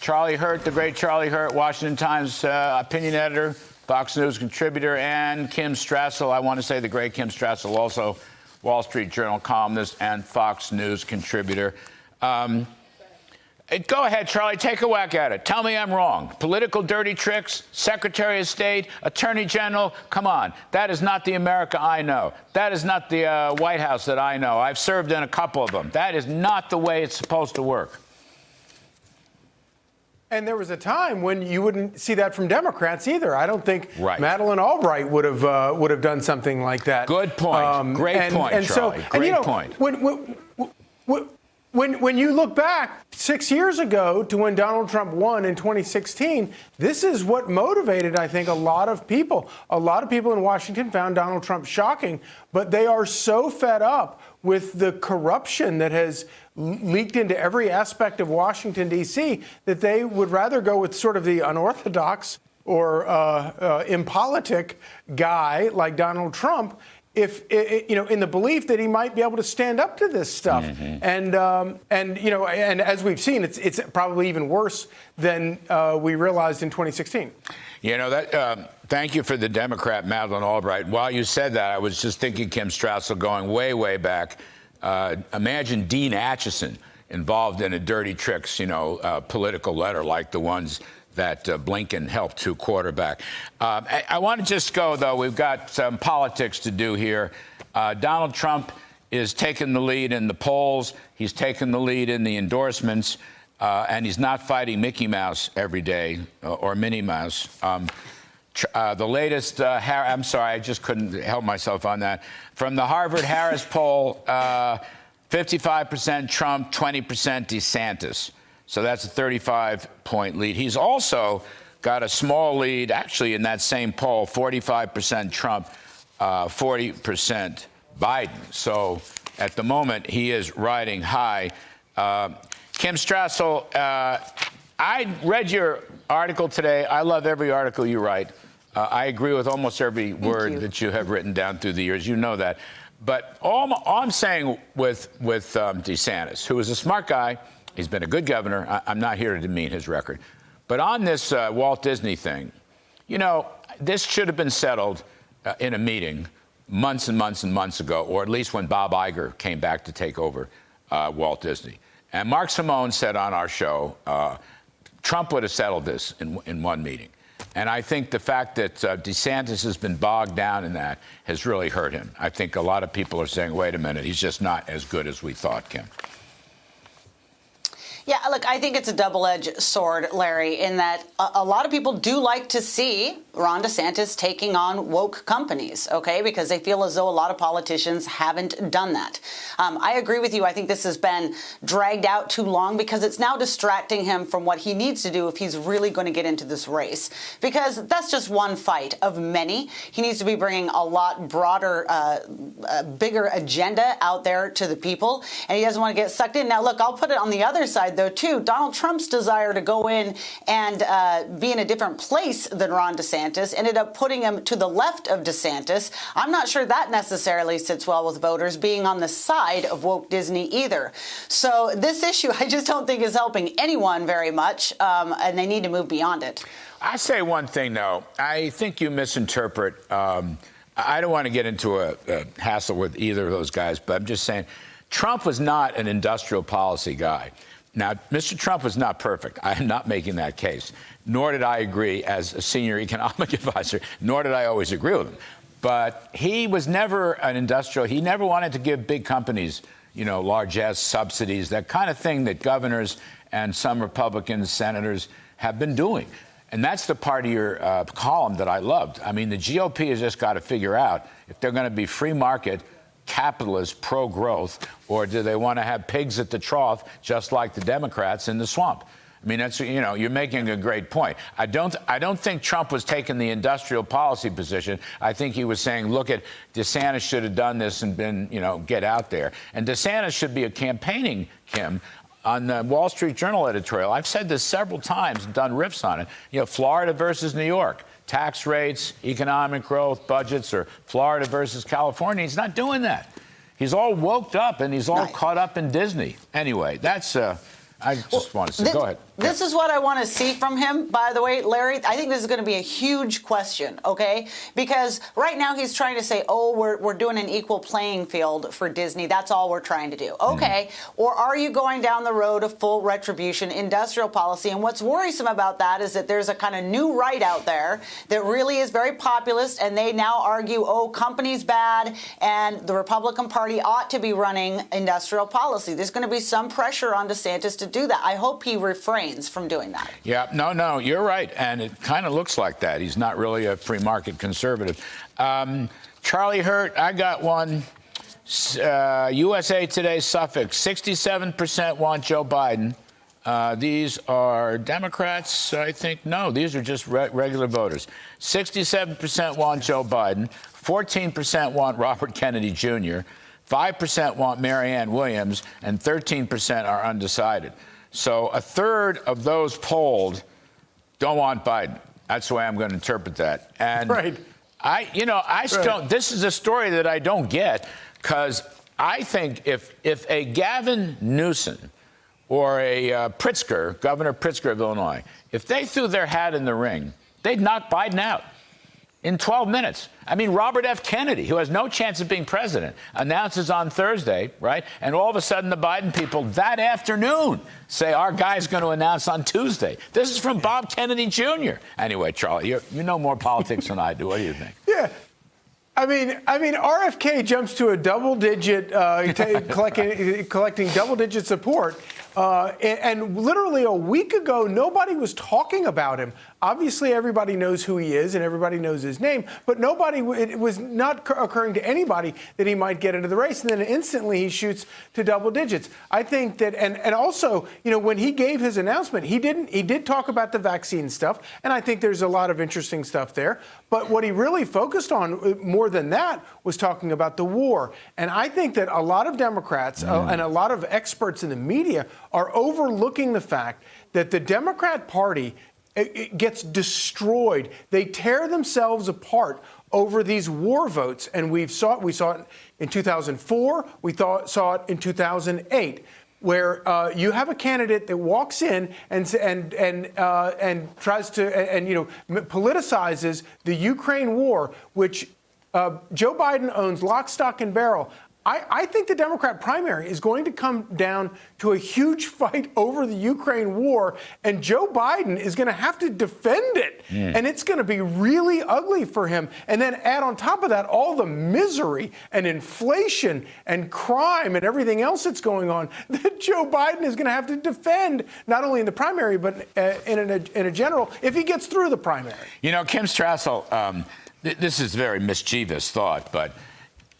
Charlie Hurt, the great Charlie Hurt, Washington Times opinion editor, Fox News contributor, and Kim Strassel. I want to say the great Kim Strassel, also Wall Street Journal columnist and Fox News contributor. Go ahead, Charlie, take a whack at it. Tell me I'm wrong. Political dirty tricks, Secretary of State, Attorney General, come on. That is not the America I know. That is not the White House that I know. I've served in a couple of them. That is not the way it's supposed to work. And there was a time when you wouldn't see that from Democrats either. I don't think Right. Madeleine Albright would have done something like that. Good point. Great point, Charlie. Great point. When you look back 6 years ago to when Donald Trump won in 2016, this is what motivated, I think, a lot of people. A lot of people in Washington found Donald Trump shocking, but they are so fed up with the corruption that has leaked into every aspect of Washington, D.C., that they would rather go with sort of the unorthodox or impolitic guy like Donald Trump, if in the belief that he might be able to stand up to this stuff. Mm-hmm. And as we've seen, it's probably even worse than we realized in 2016. Thank you for the Democrat Madeleine Albright. While you said that, I was just thinking Kim Strassel going way, way back. Imagine Dean Acheson involved in a dirty tricks, political letter like the ones that Blinken helped to quarterback. I want to just go, though. We've got some politics to do here. Donald Trump is taking the lead in the polls. He's taking the lead in the endorsements. And he's not fighting Mickey Mouse every day or Minnie Mouse. The latest, I'm sorry, I just couldn't help myself on that. From the Harvard-Harris poll, 55% Trump, 20% DeSantis. So that's a 35-point lead. He's also got a small lead, actually, in that same poll, 45% Trump, 40% Biden. So at the moment, he is riding high. Kim Strassel, I read your article today. I love every article you write. I agree with almost every word that you have written down through the years. You know that. But all I'm saying with DeSantis, who is a smart guy, he's been a good governor. I'm not here to demean his record. But on this Walt Disney thing, this should have been settled in a meeting months and months and months ago, or at least when Bob Iger came back to take over Walt Disney. And Mark Simone said on our show, Trump would have settled this in one meeting. And I think the fact that DeSantis has been bogged down in that has really hurt him. I think a lot of people are saying, wait a minute, he's just not as good as we thought, Kim. Yeah, look, I think it's a double-edged sword, Larry, in that a lot of people do like to see Ron DeSantis taking on woke companies, okay, because they feel as though a lot of politicians haven't done that. I agree with you. I think this has been dragged out too long because it's now distracting him from what he needs to do if he's really going to get into this race, because that's just one fight of many. He needs to be bringing a lot broader, bigger agenda out there to the people, and he doesn't want to get sucked in. Now, look, I'll put it on the other side, though, too. Donald Trump's desire to go in and be in a different place than Ron DeSantis ended up putting him to the left of DeSantis. I'm not sure that necessarily sits well with voters, being on the side of woke Disney either. So this issue, I just don't think is helping anyone very much, and they need to move beyond it. I say one thing, though. I think you misinterpret. I don't want to get into a hassle with either of those guys, but I'm just saying Trump was not an industrial policy guy. Now, Mr. Trump was not perfect. I am not making that case, nor did I agree as a senior economic advisor, nor did I always agree with him. But he was never an industrial. He never wanted to give big companies, largesse, subsidies, that kind of thing that governors and some Republican senators have been doing. And that's the part of your column that I loved. I mean, the GOP has just got to figure out if they're going to be free market, capitalist, pro-growth, or do they want to have pigs at the trough, just like the Democrats in the swamp? I mean, that's, you're making a great point. I don't think Trump was taking the industrial policy position. I think he was saying, look, DeSantis should have done this and been, get out there. And DeSantis should be campaigning, Kim, on the Wall Street Journal editorial. I've said this several times and done riffs on it. Florida versus New York. Tax rates, economic growth, budgets, or Florida versus California. He's not doing that. He's all woked up and he's all caught up in Disney. Anyway, that's I just want to say, go ahead. This is what I want to see from him, by the way, Larry. I think this is going to be a huge question, okay? Because right now he's trying to say, oh, we're doing an equal playing field for Disney. That's all we're trying to do. Okay. Or are you going down the road of full retribution, industrial policy? And what's worrisome about that is that there's a kind of new right out there that really is very populist, and they now argue, oh, companies bad, and the Republican Party ought to be running industrial policy. There's going to be some pressure on DeSantis to do that. I hope he refrains from doing that. Yeah, no, you're right. And it kind of looks like that. He's not really a free market conservative. Charlie Hurt, I got one. USA Today, Suffolk, 67% want Joe Biden. These are Democrats, I think. No, these are just regular voters. 67% want Joe Biden. 14% want Robert Kennedy Jr. 5% want Marianne Williams. And 13% are undecided. So a third of those polled don't want Biden. That's the way I'm going to interpret that. And right. This is a story that I don't get, because I think if a Gavin Newsom or a Pritzker, Governor Pritzker of Illinois, if they threw their hat in the ring, they'd knock Biden out in 12 minutes. I mean, Robert F. Kennedy, who has no chance of being president, announces on Thursday, right? And all of a sudden, the Biden people that afternoon say, our guy's going to announce on Tuesday. This is from Bob Kennedy Jr. Anyway, Charlie, you know more politics than I do. What do you think? Yeah. I mean, RFK jumps to a double-digit, collecting double-digit support. And literally a week ago, nobody was talking about him. Obviously, everybody knows who he is and everybody knows his name, but it was not occurring to anybody that he might get into the race. And then instantly he shoots to double digits. I think that, and also, when he gave his announcement, he did talk about the vaccine stuff. And I think there's a lot of interesting stuff there. But what he really focused on more than that was talking about the war. And I think that a lot of Democrats and a lot of experts in the media are overlooking the fact that the Democrat Party it gets destroyed. They tear themselves apart over these war votes, and we saw it in 2004. We saw it in 2008, where you have a candidate that walks in and tries to politicizes the Ukraine war, which Joe Biden owns lock, stock, and barrel. I think the Democrat primary is going to come down to a huge fight over the Ukraine war, and Joe Biden is going to have to defend it. And it's going to be really ugly for him. And then add on top of that all the misery and inflation and crime and everything else that's going on that Joe Biden is going to have to defend, not only in the primary, but in a general, if he gets through the primary. Kim Strassel, this is very mischievous thought, but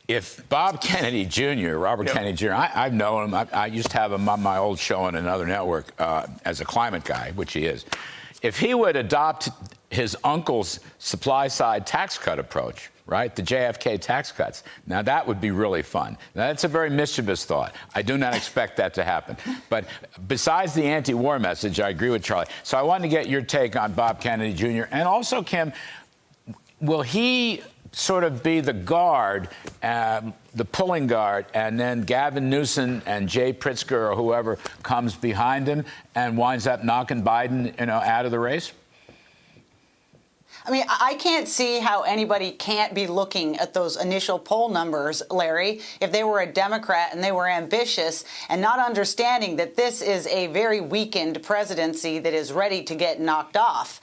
if Bob Kennedy Jr., Robert Kennedy Jr., I've known him. I used to have him on my old show on another network as a climate guy, which he is. If he would adopt his uncle's supply-side tax cut approach, right, the JFK tax cuts, now that would be really fun. Now, that's a very mischievous thought. I do not expect that to happen. But besides the anti-war message, I agree with Charlie. So I wanted to get your take on Bob Kennedy Jr. And also, Kim, will he sort of be the guard, the pulling guard, and then Gavin Newsom and Jay Pritzker or whoever comes behind him and winds up knocking Biden, out of the race? I mean, I can't see how anybody can't be looking at those initial poll numbers, Larry, if they were a Democrat and they were ambitious and not understanding that this is a very weakened presidency that is ready to get knocked off.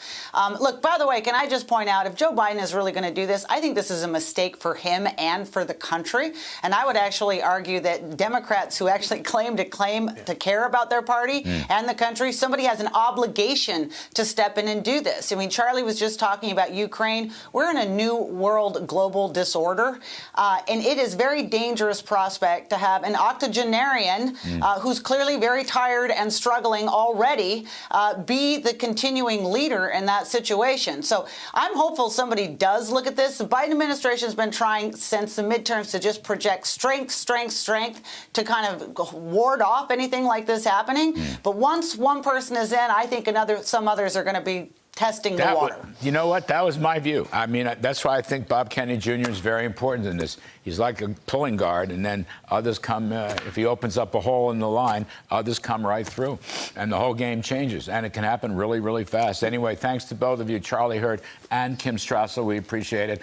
Look, by the way, can I just point out, if Joe Biden is really going to do this, I think this is a mistake for him and for the country. And I would actually argue that Democrats who actually claim to care about their party and the country, somebody has an obligation to step in and do this. I mean, Charlie was just talking about Ukraine. We're in a new world global disorder, and it is very dangerous prospect to have an octogenarian who's clearly very tired and struggling already be the continuing leader in that situation. So I'm hopeful somebody does look at this. The Biden administration has been trying since the midterms to just project strength to kind of ward off anything like this happening. But once one person is in, I think some others are going to be testing the water. You know what? That was my view. I mean, that's why I think Bob Kennedy Jr. is very important in this. He's like a pulling guard, and then others come. If he opens up a hole in the line, others come right through, and the whole game changes. And it can happen really, really fast. Anyway, thanks to both of you, Charlie Hurd and Kim Strassel. We appreciate it.